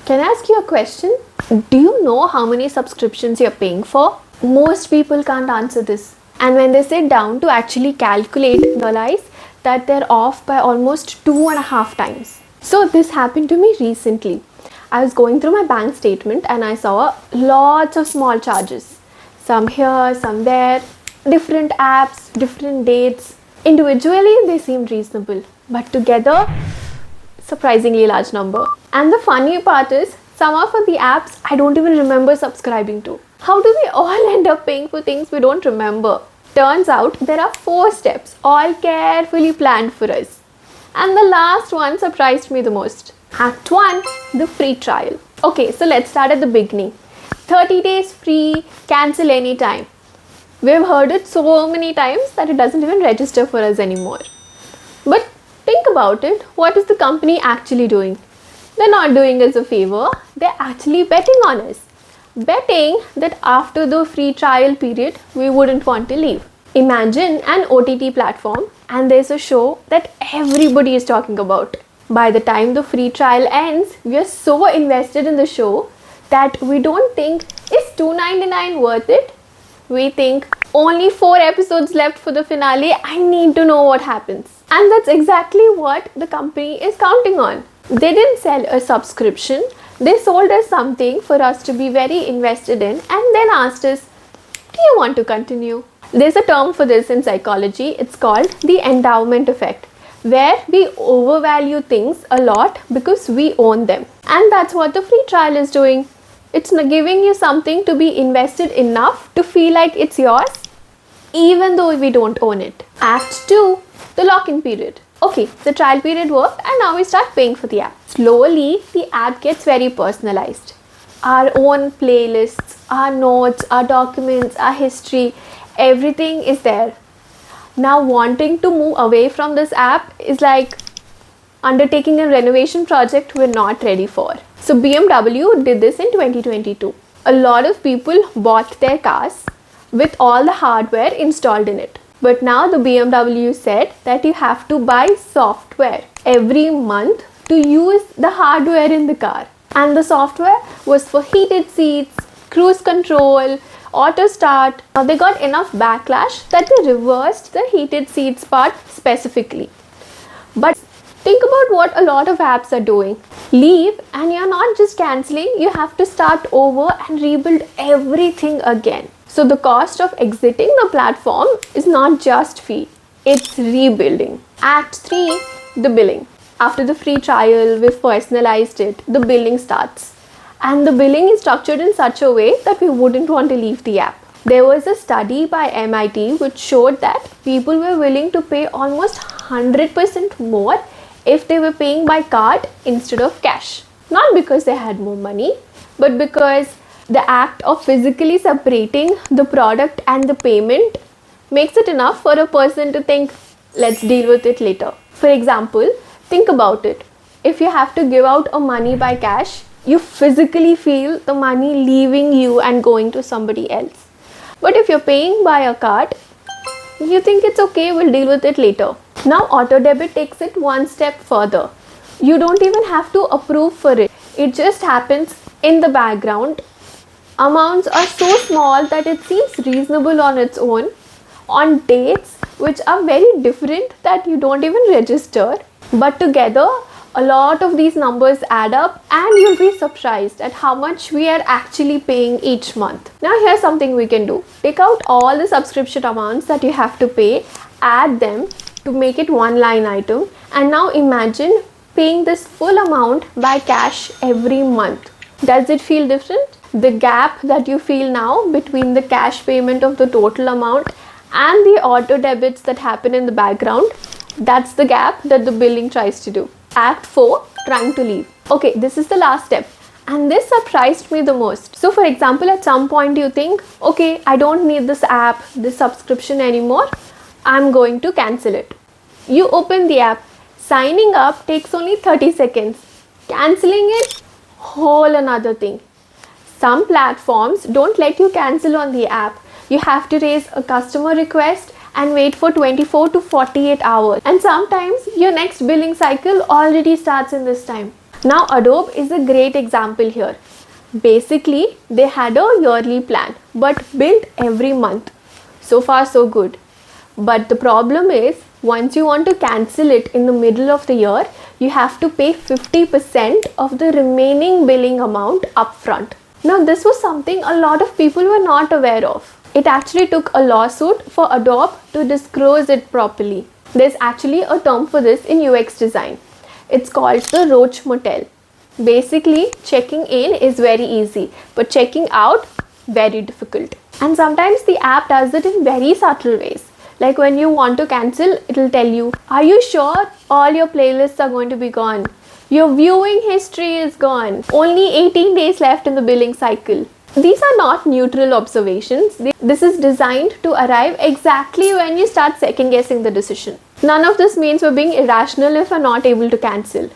Can I ask you a question? Do you know how many subscriptions you're paying for? Most people can't answer this. And when they sit down to actually calculate, realize that they're off by almost 2.5 times. So this happened to me recently. I was going through my bank statement and I saw lots of small charges. Some here, some there, different apps, different dates. Individually, they seemed reasonable, but together, surprisingly large number. And the funny part is, some of the apps I don't even remember subscribing to. How do we all end up paying for things we don't remember? Turns out there are 4 steps, all carefully planned for us. And the last one surprised me the most. Act 1, the free trial. Okay, so let's start at the beginning. 30 days free, cancel anytime. We've heard it so many times that it doesn't even register for us anymore. But think about it, what is the company actually doing? They're not doing us a favor, they're actually betting on us. Betting that after the free trial period, we wouldn't want to leave. Imagine an OTT platform and there's a show that everybody is talking about. By the time the free trial ends, we are so invested in the show that we don't think, is $2.99 worth it? We think, only 4 episodes left for the finale, I need to know what happens. And that's exactly what the company is counting on. They didn't sell a subscription, they sold us something for us to be very invested in and then asked us, do you want to continue? There's a term for this in psychology, it's called the endowment effect, where we overvalue things a lot because we own them. And that's what the free trial is doing. It's giving you something to be invested enough to feel like it's yours, even though we don't own it. Act 2, the lock-in period. Okay, the trial period worked and now we start paying for the app. Slowly, the app gets very personalized. Our own playlists, our notes, our documents, our history, everything is there. Now wanting to move away from this app is like undertaking a renovation project we're not ready for. So BMW did this in 2022. A lot of people bought their cars with all the hardware installed in it. But now the BMW said that you have to buy software every month to use the hardware in the car. And the software was for heated seats, cruise control, auto start. Now they got enough backlash that they reversed the heated seats part specifically. But think about what a lot of apps are doing. Leave and you're not just cancelling, you have to start over and rebuild everything again. So the cost of exiting the platform is not just fee, it's rebuilding. Act 3, the billing. After the free trial, we've personalized it, the billing starts. And the billing is structured in such a way that we wouldn't want to leave the app. There was a study by MIT which showed that people were willing to pay almost 100% more if they were paying by card instead of cash. Not because they had more money, but because the act of physically separating the product and the payment makes it enough for a person to think, let's deal with it later. For example, think about it. If you have to give out a money by cash, you physically feel the money leaving you and going to somebody else. But if you're paying by a card, you think it's okay, we'll deal with it later. Now auto-debit takes it one step further. You don't even have to approve for it. It just happens in the background. Amounts are so small that it seems reasonable on its own, on dates which are very different that you don't even register. But together, a lot of these numbers add up and you'll be surprised at how much we are actually paying each month. Now here's something we can do. Take out all the subscription amounts that you have to pay, add them to make it one line item, and now imagine paying this full amount by cash every month. Does it feel different? The gap that you feel now between the cash payment of the total amount and the auto debits that happen in the background, that's the gap that the billing tries to do. Act 4, trying to leave. Okay, this is the last step. And this surprised me the most. So for example, at some point you think, okay, I don't need this app, this subscription anymore. I'm going to cancel it. You open the app. Signing up takes only 30 seconds. Cancelling it, whole another thing. Some platforms don't let you cancel on the app. You have to raise a customer request and wait for 24 to 48 hours. And sometimes your next billing cycle already starts in this time. Now Adobe is a great example here. Basically, they had a yearly plan but billed every month. So far so good. But the problem is, once you want to cancel it in the middle of the year, you have to pay 50% of the remaining billing amount upfront. Now this was something a lot of people were not aware of. It actually took a lawsuit for Adobe to disclose it properly. There's actually a term for this in UX design. It's called the Roach Motel. Basically, checking in is very easy, but checking out, very difficult. And sometimes the app does it in very subtle ways. Like when you want to cancel, it'll tell you, are you sure all your playlists are going to be gone? Your viewing history is gone. Only 18 days left in the billing cycle. These are not neutral observations. This is designed to arrive exactly when you start second guessing the decision. None of this means we're being irrational if we're not able to cancel.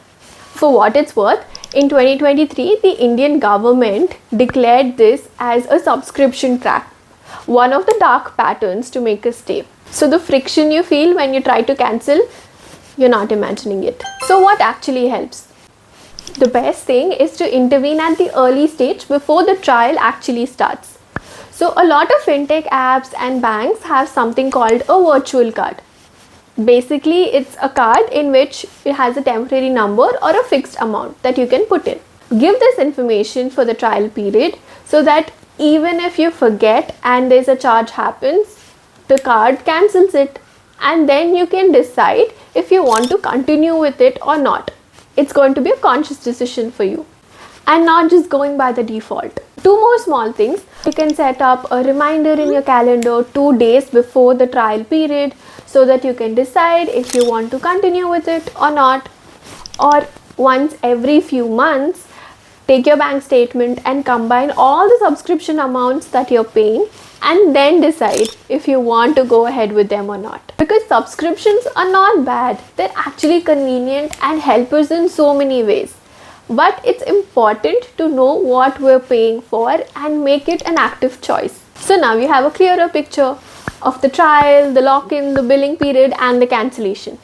For what it's worth, in 2023, the Indian government declared this as a subscription trap, one of the dark patterns to make us stay. So the friction you feel when you try to cancel, you're not imagining it. So what actually helps? The best thing is to intervene at the early stage before the trial actually starts. So a lot of fintech apps and banks have something called a virtual card. Basically, it's a card in which it has a temporary number or a fixed amount that you can put in. Give this information for the trial period so that even if you forget and there's a charge happens, the card cancels it, and then you can decide if you want to continue with it or not. It's going to be a conscious decision for you and not just going by the default. Two more small things. You can set up a reminder in your calendar 2 days before the trial period so that you can decide if you want to continue with it or not. Or once every few months, take your bank statement and combine all the subscription amounts that you're paying and then decide if you want to go ahead with them or not. Because subscriptions are not bad. They're actually convenient and help us in so many ways. But it's important to know what we're paying for and make it an active choice. So now you have a clearer picture of the trial, the lock-in, the billing period and the cancellation.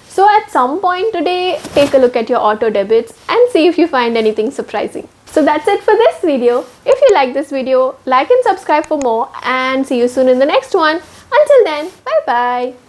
So at some point today, take a look at your auto debits and see if you find anything surprising. So that's it for this video. If you like this video, like and subscribe for more, and see you soon in the next one. Until then, bye bye.